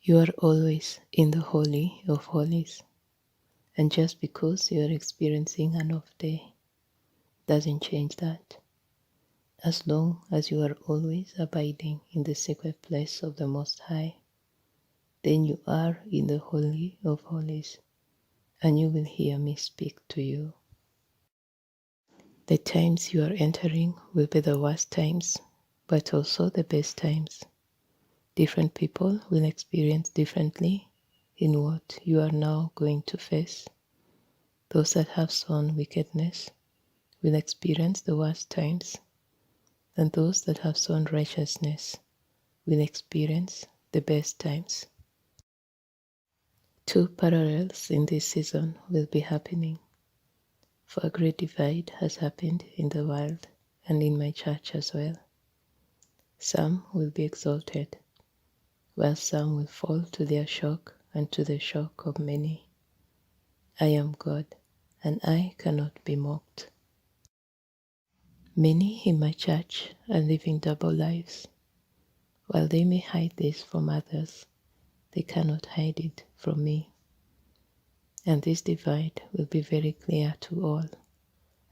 You are always in the Holy of Holies, and just because you are experiencing an off day doesn't change that. As long as you are always abiding in the secret place of the Most High, then you are in the Holy of Holies, and you will hear me speak to you. The times you are entering will be the worst times, but also the best times. Different people will experience differently in what you are now going to face. Those that have sown wickedness will experience the worst times, and those that have sown righteousness will experience the best times. Two parallels in this season will be happening, for a great divide has happened in the world and in my church as well. Some will be exalted, while some will fall to their shock and to the shock of many. I am God, and I cannot be mocked. Many in my church are living double lives. While they may hide this from others, they cannot hide it from me. And this divide will be very clear to all,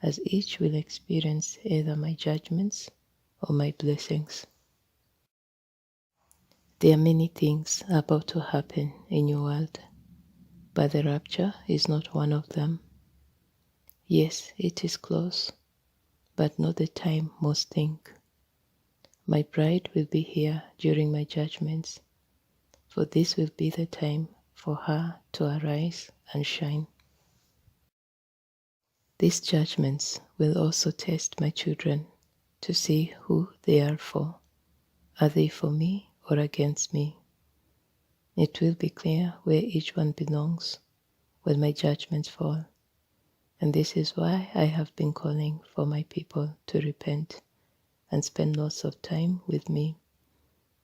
as each will experience either my judgments or my blessings. There are many things about to happen in your world, but the rapture is not one of them. Yes, it is close, but not the time most think. My bride will be here during my judgments, for this will be the time for her to arise and shine. These judgments will also test my children to see who they are for. Are they for me or against me? It will be clear where each one belongs when my judgments fall. And this is why I have been calling for my people to repent and spend lots of time with me,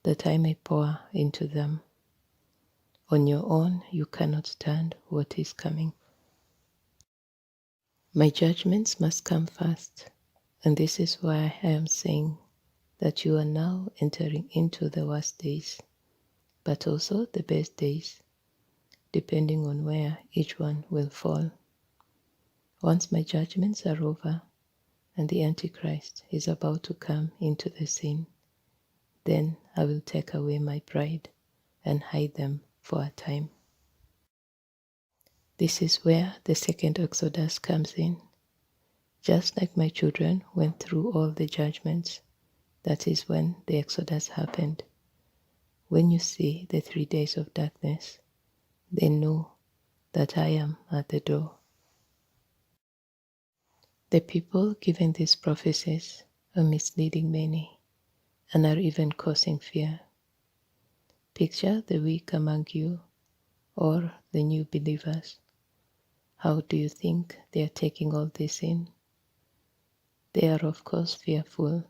that I may pour into them. On your own, you cannot stand what is coming. My judgments must come first, and this is why I am saying that you are now entering into the worst days, but also the best days, depending on where each one will fall. Once my judgments are over and the Antichrist is about to come into the scene, then I will take away my bride and hide them for a time. This is where the second Exodus comes in. Just like my children went through all the judgments, that is when the Exodus happened. When you see the 3 days of darkness, then know that I am at the door. The people giving these prophecies are misleading many and are even causing fear. Picture the weak among you or the new believers. How do you think they are taking all this in? They are of course fearful.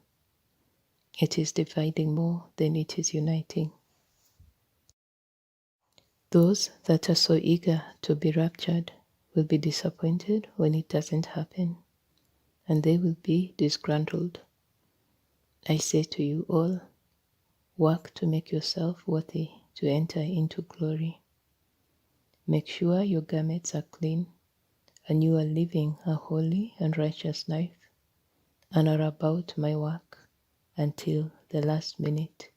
It is dividing more than it is uniting. Those that are so eager to be raptured will be disappointed when it doesn't happen, and they will be disgruntled. I say to you all, work to make yourself worthy to enter into glory. Make sure your garments are clean and you are living a holy and righteous life and are about my work until the last minute.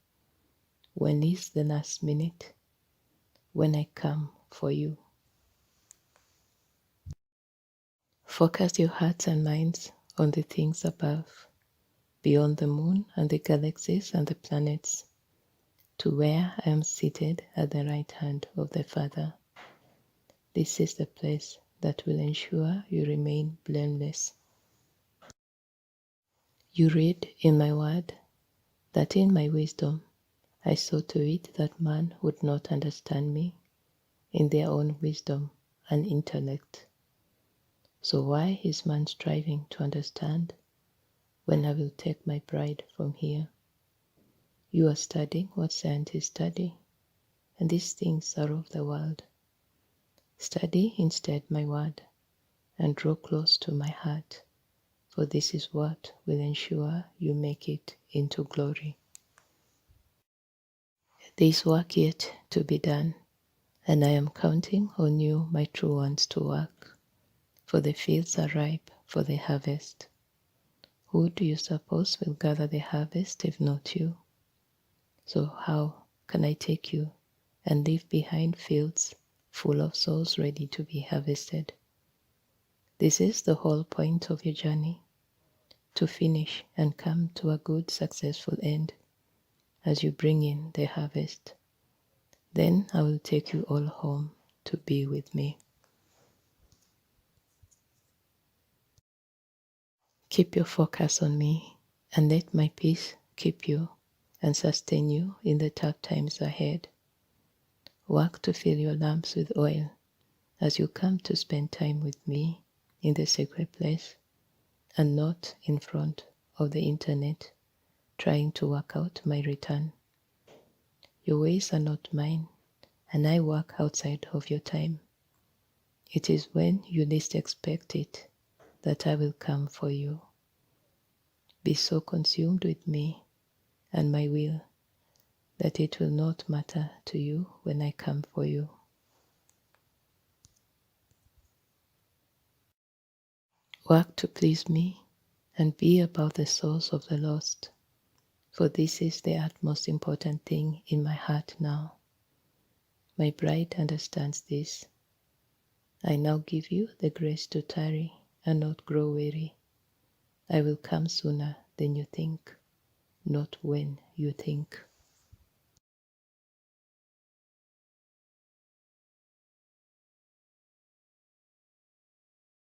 When is the last minute? When I come for you. Focus your hearts and minds on the things above, beyond the moon and the galaxies and the planets, to where I am seated at the right hand of the Father. This is the place that will ensure you remain blameless. You read in my word that in my wisdom I saw to it that man would not understand me in their own wisdom and intellect. So why is man striving to understand when I will take my bride from here? You are studying what scientists study, and these things are of the world. Study instead my word, and draw close to my heart, for this is what will ensure you make it into glory. There is work yet to be done, and I am counting on you, my true ones, to work, for the fields are ripe for the harvest. Who do you suppose will gather the harvest if not you? So how can I take you and leave behind fields full of souls ready to be harvested? This is the whole point of your journey, to finish and come to a good, successful end as you bring in the harvest. Then I will take you all home to be with me. Keep your focus on me, and let my peace keep you and sustain you in the tough times ahead. Work to fill your lamps with oil as you come to spend time with me in the sacred place and not in front of the internet trying to work out my return. Your ways are not mine, and I work outside of your time. It is when you least expect it that I will come for you. Be so consumed with me and my will that it will not matter to you when I come for you. Work to please me and be about the souls of the lost, for this is the utmost important thing in my heart now. My bride understands this. I now give you the grace to tarry and not grow weary. I will come sooner than you think, not when you think.